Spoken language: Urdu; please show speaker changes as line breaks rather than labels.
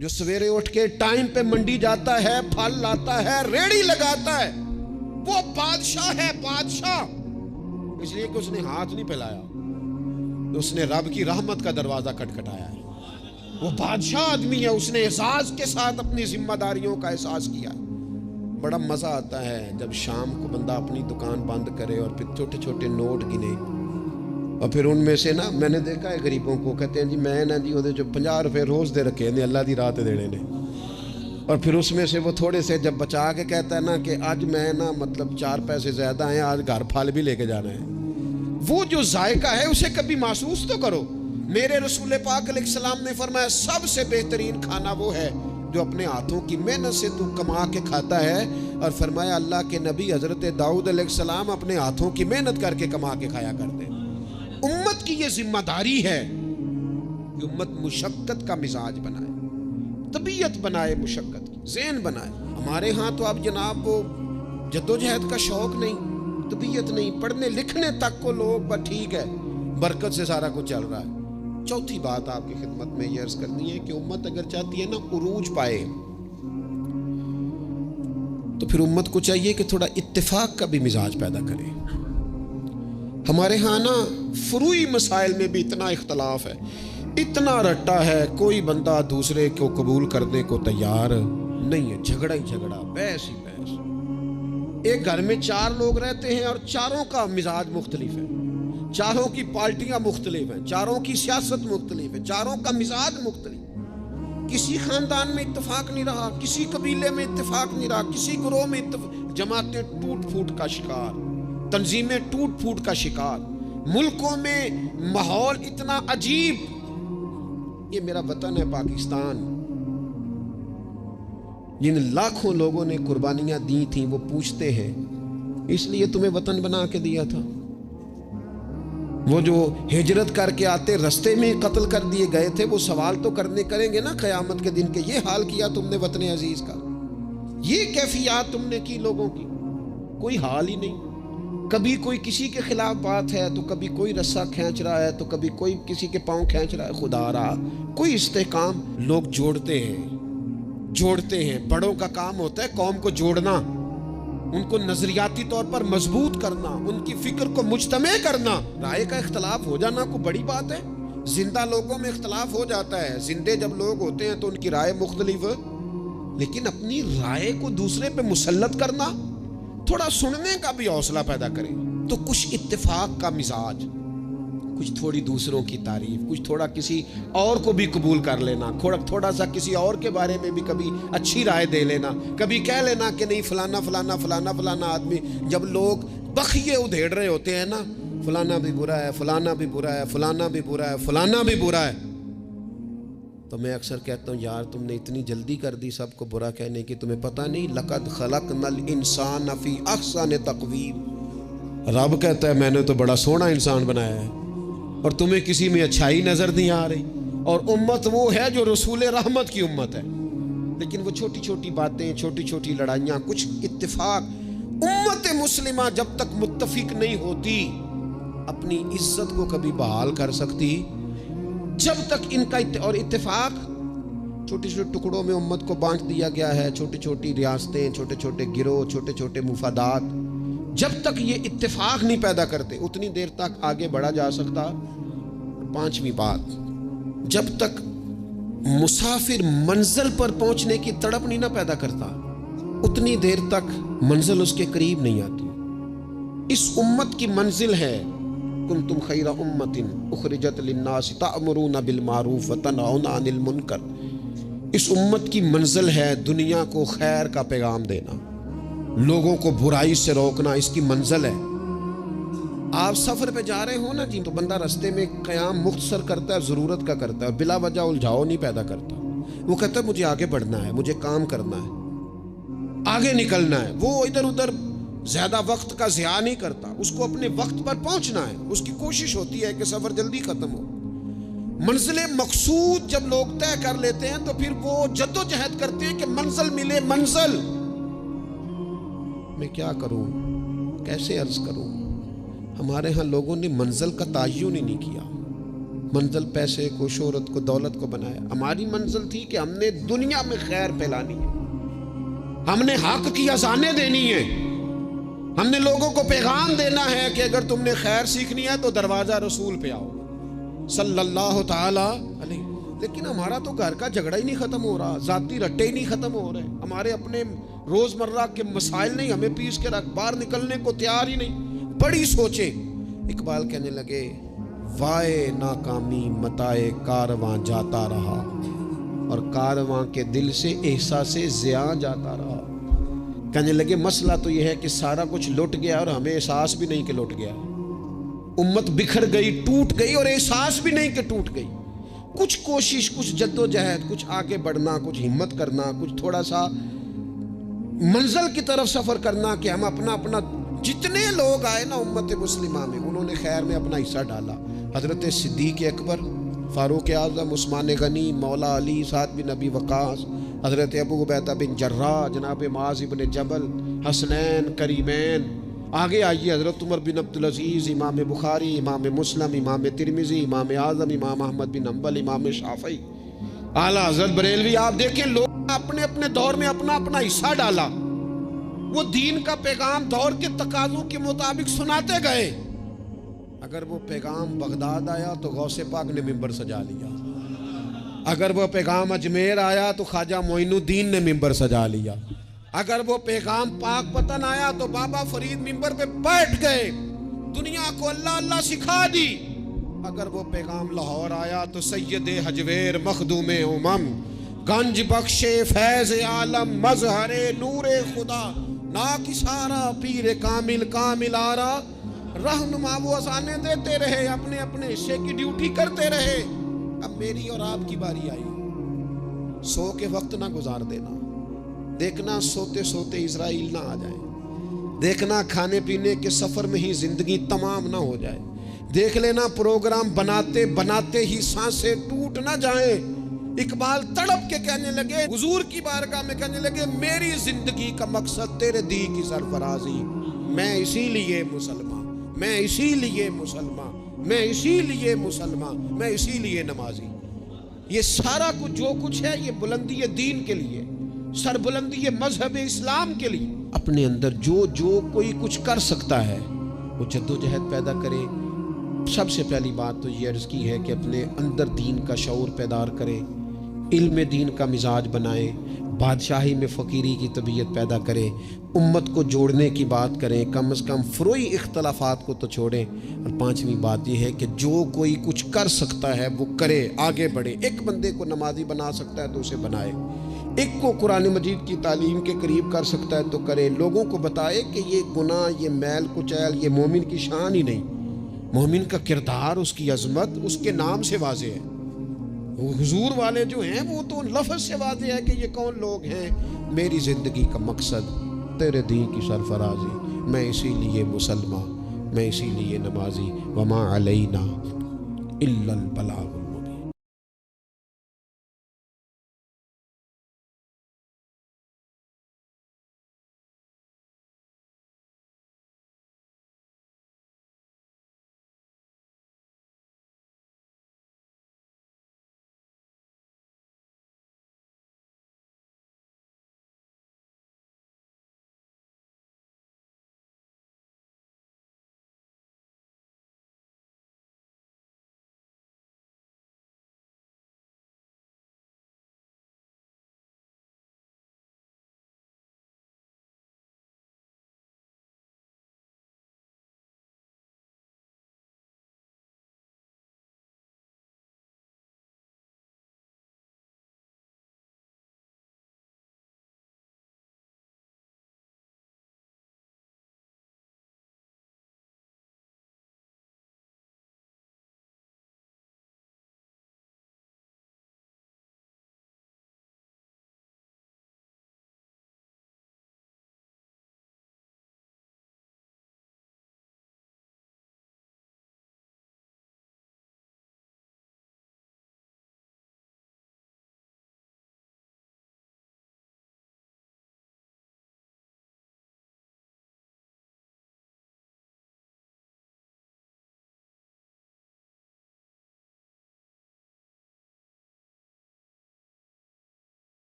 جو سویرے اٹھ کے ٹائم پہ منڈی جاتا ہے، پھل لاتا ہے، ریڑھی لگاتا ہے، وہ بادشاہ ہے، بادشاہ۔ اس لیے کہ اس نے ہاتھ نہیں پھیلایا، اس نے رب کی رحمت کا دروازہ کھٹکھٹایا ہے۔ وہ بادشاہ آدمی ہے، اس نے احساس کے ساتھ اپنی ذمہ داریوں کا احساس کیا۔ بڑا مزہ آتا ہے جب شام کو بندہ اپنی دکان بند کرے اور پھر چھوٹے چھوٹے نوٹ گنے، اور پھر ان میں سے نا، میں نے دیکھا ہے غریبوں کو، کہتے ہیں جی میں نا جی وہ جو 50 روپے روز دے رکھے ہیں اللہ دی راہ تے دینے نے، اور پھر اس میں سے وہ تھوڑے سے جب بچا کے کہتا ہے نا کہ آج میں نا مطلب 4 پیسے زیادہ ہیں، آج گھر پھل بھی لے کے جانا ہے۔ وہ جو ذائقہ ہے اسے کبھی محسوس تو کرو۔ میرے رسول پاک علیہ السلام نے فرمایا سب سے بہترین کھانا وہ ہے جو اپنے ہاتھوں کی محنت سے تو کما کے کھاتا ہے، اور فرمایا اللہ کے نبی حضرت داؤد علیہ السلام اپنے ہاتھوں کی محنت کر کے کما کے کھایا کرتے۔ امت کی یہ ذمہ داری ہے کہ امت مشقت کا مزاج بنائے، طبیعت بنائے، مشقت کی ذہن بنائے۔ ہمارے ہاں تو اب جناب وہ جدوجہد کا شوق نہیں، طبیعت نہیں، پڑھنے لکھنے تک کو لوگ بس ٹھیک ہے، برکت سے سارا کچھ چل رہا ہے۔ چوتھی بات آپ کی خدمت میں یہ عرض کرنی ہے کہ امت اگر چاہتی ہے نا عروج پائے، تو پھر امت کو چاہیے کہ تھوڑا اتفاق کا بھی مزاج پیدا کرے۔ ہمارے ہاں نا فروعی مسائل میں بھی اتنا اختلاف ہے، اتنا رٹا ہے، کوئی بندہ دوسرے کو قبول کرنے کو تیار نہیں ہے، جھگڑا ہی جھگڑا، بحث ہی بحث۔ ایک گھر میں 4 لوگ رہتے ہیں اور چاروں کا مزاج مختلف ہے، چاروں کی پارٹیاں مختلف ہیں، چاروں کی سیاست مختلف ہے، چاروں کا مزاج مختلف۔ کسی خاندان میں اتفاق نہیں رہا، کسی قبیلے میں اتفاق نہیں رہا، کسی گروہ میں جماعتیں ٹوٹ پھوٹ کا شکار، تنظیمیں ٹوٹ پھوٹ کا شکار، ملکوں میں ماحول اتنا عجیب۔ یہ میرا وطن ہے پاکستان، جن لاکھوں لوگوں نے قربانیاں دی تھیں وہ پوچھتے ہیں اس لیے تمہیں وطن بنا کے دیا تھا؟ وہ جو ہجرت کر کے آتے رستے میں قتل کر دیے گئے تھے، وہ سوال تو کریں گے نا قیامت کے دن کہ یہ حال کیا تم نے وطن عزیز کا، یہ کیفیات تم نے کی لوگوں کی، کوئی حال ہی نہیں۔ کبھی کوئی کسی کے خلاف بات ہے تو کبھی کوئی رسہ کھینچ رہا ہے تو کبھی کوئی کسی کے پاؤں کھینچ رہا ہے، خدا رہا کوئی استحکام۔ لوگ جوڑتے ہیں، بڑوں کا کام ہوتا ہے قوم کو جوڑنا، ان کو نظریاتی طور پر مضبوط کرنا، ان کی فکر کو مجتمع کرنا۔ رائے کا اختلاف ہو جانا کوئی بڑی بات ہے؟ زندہ لوگوں میں اختلاف ہو جاتا ہے، زندے جب لوگ ہوتے ہیں تو ان کی رائے مختلف، لیکن اپنی رائے کو دوسرے پہ مسلط کرنا، تھوڑا سننے کا بھی حوصلہ پیدا کریں تو کچھ اتفاق کا مزاج، کچھ تھوڑی دوسروں کی تعریف، کچھ تھوڑا کسی اور کو بھی قبول کر لینا، تھوڑا سا کسی اور کے بارے میں بھی کبھی اچھی رائے دے لینا، کبھی کہہ لینا کہ نہیں فلانا فلانا فلانا فلانا آدمی۔ جب لوگ بخیے ادھیڑ رہے ہوتے ہیں نا، فلانا بھی برا ہے، فلانا بھی برا ہے، فلانا بھی برا ہے، فلانا بھی برا ہے، تو میں اکثر کہتا ہوں یار تم نے اتنی جلدی کر دی سب کو برا کہنے کی، تمہیں پتہ نہیں لقد خلقنا الانسان فی احسن تقویم۔ رب کہتا ہے میں نے تو بڑا سونا انسان بنایا ہے اور تمہیں کسی میں اچھائی نظر نہیں آ رہی۔ اور امت وہ ہے جو رسول رحمت کی امت ہے، لیکن وہ چھوٹی چھوٹی باتیں، چھوٹی چھوٹی لڑائیاں، کچھ اتفاق۔ امت مسلمہ جب تک متفق نہیں ہوتی اپنی عزت کو کبھی بحال کر سکتی، جب تک ان کا اور اتفاق چھوٹے چھوٹے ٹکڑوں میں امت کو بانٹ دیا گیا ہے، چھوٹی چھوٹی ریاستیں، چھوٹے چھوٹے گروہ، چھوٹے چھوٹے مفادات، جب تک یہ اتفاق نہیں پیدا کرتے اتنی دیر تک آگے بڑھا جا سکتا۔ 5ویں بات، جب تک مسافر منزل پر پہنچنے کی تڑپ نہیں نہ پیدا کرتا اتنی دیر تک منزل اس کے قریب نہیں آتی۔ اس امت کی منزل ہے کنتم خیر امت اخرجت للناس تأمرون بالمعروف وتنہون عن المنکر۔ اس امت کی منزل ہے دنیا کو خیر کا پیغام دینا، لوگوں کو برائی سے روکنا، اس کی منزل ہے۔ آپ سفر پہ جا رہے ہو نا جی، تو بندہ رستے میں قیام مختصر کرتا ہے، ضرورت کا کرتا ہے، بلا وجہ الجھاؤ نہیں پیدا کرتا۔ وہ کہتا ہے مجھے آگے بڑھنا ہے، مجھے کام کرنا ہے، آگے نکلنا ہے۔ وہ ادھر ادھر زیادہ وقت کا ضیاع نہیں کرتا، اس کو اپنے وقت پر پہنچنا ہے، اس کی کوشش ہوتی ہے کہ سفر جلدی ختم ہو۔ منزل مقصود جب لوگ طے کر لیتے ہیں تو پھر وہ جدوجہد کرتے ہیں کہ منزل ملے، منزل۔ میں کیا کروں، کیسے عرض کروں؟ ہمارے ہاں لوگوں نے منزل کا تعین ہی نہیں کیا۔ منزل پیسے کو، شہرت کو، دولت کو بنایا. ہماری منزل تھی کہ ہم نے دنیا میں خیر پھیلانی ہے، ہم نے حق کی اذانیں دینی ہے، ہم نے لوگوں کو پیغام دینا ہے کہ اگر تم نے خیر سیکھنی ہے تو دروازہ رسول پہ آؤ صلی اللہ تعالی علیہ. لیکن ہمارا تو گھر کا جھگڑا ہی نہیں ختم ہو رہا، ذاتی رٹے ہی نہیں ختم ہو رہے، ہمارے اپنے روزمرہ کے مسائل نہیں ہمیں پیس کے رکھ، باہر نکلنے کو تیار ہی نہیں. بڑی سوچیں. اقبال کہنے لگے وائے ناکامی متائے کارواں جاتا رہا، اور کارواں کے دل سے احساس زیاں جاتا رہا. کہنے لگے مسئلہ تو یہ ہے کہ سارا کچھ لٹ گیا اور ہمیں احساس بھی نہیں کہ لٹ گیا. امت بکھر گئی، ٹوٹ گئی، اور احساس بھی نہیں کہ ٹوٹ گئی. کچھ کوشش، کچھ جد و جہد، کچھ آگے بڑھنا، کچھ ہمت کرنا، کچھ تھوڑا سا منزل کی طرف سفر کرنا کہ ہم اپنا جتنے لوگ آئے نا امت مسلمہ میں انہوں نے خیر میں اپنا حصہ ڈالا. حضرت صدیق اکبر، فاروق اعظم، عثمان غنی، مولا علی، سعد بن ابی وقاص، حضرت ابو عبیدہ بن جراح، جناب معاذ بن جبل، حسنین، کریمین. آگے آئیے حضرت عمر بن عبدالعزیز، امام بخاری، امام مسلم، امام ترمذی، امام اعظم، امام احمد بن حنبل، امام شافعی، اعلیٰ حضرت بریلوی. آپ دیکھیں لوگ اپنے اپنے دور میں اپنا حصہ ڈالا. وہ دین کا پیغام دور کے تقاضوں کے مطابق سناتے گئے. اگر وہ پیغام بغداد آیا تو غوث پاک نے ممبر سجا لیا، اگر وہ پیغام اجمیر آیا تو خواجہ معین الدین نے ممبر سجا لیا، اگر وہ پیغام پاک پتن آیا تو بابا فرید ممبر پہ بیٹھ گئے، دنیا کو اللہ اللہ سکھا دی. اگر وہ پیغام لاہور آیا تو سید حجویر مخدوم امم، گنج بخش فیض عالم، مظہر نور خدا، ناکسارا پیر کامل کامل آرا، رہنما. وہ اذانیں دیتے رہے، اپنے اپنے حصے کی ڈیوٹی کرتے رہے. اب میری اور آپ کی باری آئی. سو کے وقت نہ گزار دینا، دیکھنا سوتے سوتے اسرائیل نہ آ جائے، دیکھنا کھانے پینے کے سفر میں ہی زندگی تمام نہ ہو جائے، دیکھ لینا پروگرام بناتے بناتے ہی سانسیں ٹوٹ نہ جائیں. اقبال تڑپ کے کہنے لگے حضور کی بارگاہ میں، کہنے لگے میری زندگی کا مقصد تیرے دی کی سرفرازی، میں اسی لیے مسلمان، میں اسی لیے مسلمان، میں اسی لیے مسلمان، میں اسی لیے نمازی. یہ سارا کچھ جو کچھ ہے یہ بلندی دین کے لیے، سربلندی مذہب اسلام کے لیے. اپنے اندر جو کوئی کچھ کر سکتا ہے وہ جد و جہد پیدا کرے. سب سے پہلی بات تو یہ عرض کی ہے کہ اپنے اندر دین کا شعور پیدار کرے، علم دین کا مزاج بنائے، بادشاہی میں فقیری کی طبیعت پیدا کرے، امت کو جوڑنے کی بات کریں، کم از کم فروعی اختلافات کو تو چھوڑیں. اور پانچویں بات یہ ہے کہ جو کوئی کچھ کر سکتا ہے وہ کرے، آگے بڑھے. ایک بندے کو نمازی بنا سکتا ہے تو اسے بنائے، ایک کو قرآن مجید کی تعلیم کے قریب کر سکتا ہے تو کرے. لوگوں کو بتائے کہ یہ گناہ، یہ میل کچیل، یہ مومن کی شان ہی نہیں. مومن کا کردار، اس کی عظمت اس کے نام سے واضح ہے. حضور والے جو ہیں وہ تو لفظ سے واضح ہے کہ یہ کون لوگ ہیں. میری زندگی کا مقصد تیرے دین کی سرفرازی، میں اسی لیے مسلمان، میں اسی لیے نمازی. وما علینا الا البلاغ.